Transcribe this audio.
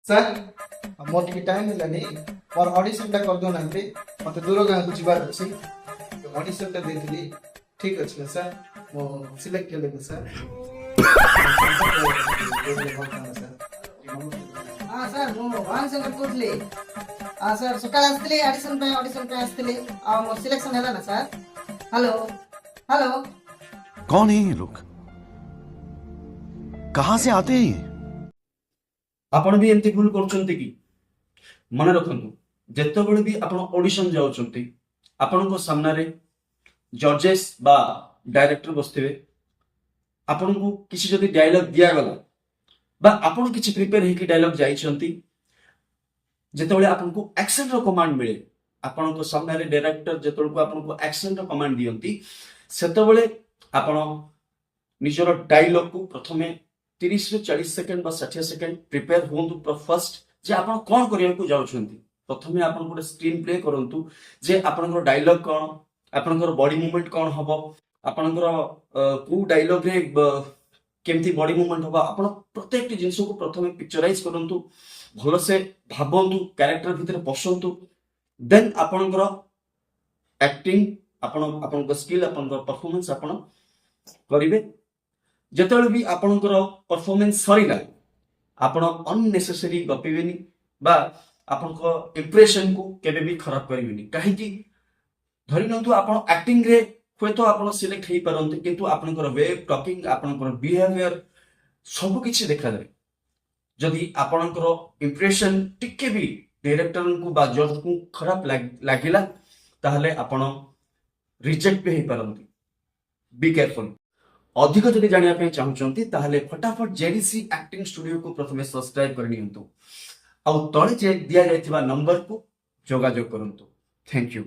Sir मोर टिके time हेलानी मोर audition कर दो नांती मते दूर गाँ को जीवार अछि ऑडिशन देथिली ठीक अछि सर मो सिलेक्ट केले सर हाँ सर मु भान शंकर कोटली हाँ सर सकाळ आस्तिले ऑडिशन पे आस्तिले आ मोर सिलेक्शन हैला ना सर हेलो हेलो कौन है ये लोग? कहां से आते हैं ये? आपण भी एमती भूल करछंती कि मन रखंतु जेतेबेले भी आपण ऑडिशन जाउछंती आपनको सामने रे जजेस बा डायरेक्टर बसथिबे आपनको किसी जदि डायलॉग दिया गला बा आपण किछि प्रिपेयर हेकि डायलॉग जाइछंती जेतेबेले आपनको एक्शन रो कमांड मिले आपनको सामने रे डायरेक्टर जेतेबेले आपनको एक्शन रो कमांड दियंती सेतेबेले आपण निजर डायलॉग को प्रथमे 30 ରୁ 40 सेकंड बा 60 सेकंड प्रिपेयर होंतु फर्स्ट जे आपण कोन करिया को जाउछंती प्रथमे आपण गोटे स्क्रीन प्ले करंतु जे आपनकर डायलॉग कोन आपनकर बॉडी मूवमेंट कोन हबो आपनकर को डायलॉग रे केमती बॉडी मूवमेंट हबो आपण प्रत्येक जिंस को प्रथमे पिक्चराइज करंतु भलो से भाबंतु कैरेक्टर भितर पसंतु देन आपनकर एक्टिंग आपनकर स्किल आपनकर परफॉर्मेंस आपण करिवे जेतेबेले भी आपनकर परफॉर्मेंस सरीला आपण अननेसेसरी गपिबेनी बा आपनको इंप्रेशन को केबे भी खराब करिबेनी काहे कि धरि नंतु आपण एक्टिंग रे होय तो आपण सिलेक्ट हेई परंते किंतु आपनकर वे टॉकिंग आपनकर बिहेवियर सब किछि देखा जाय जदि आपनकर इंप्रेशन टिके भी डायरेक्टर को बा जज को खराब लागिला ताहले आपण रिजेक्ट भी हेई परंती बी केयरफुल अधिक जदि जानिया पे चाहूचंती ताहले फटाफट जेडीसी एक्टिंग स्टूडियो को प्रथमे सब्सक्राइब करनियंतु आ तळे जे दिया जायथिबा नंबर को जोगाजोग करंतु थैंक यू।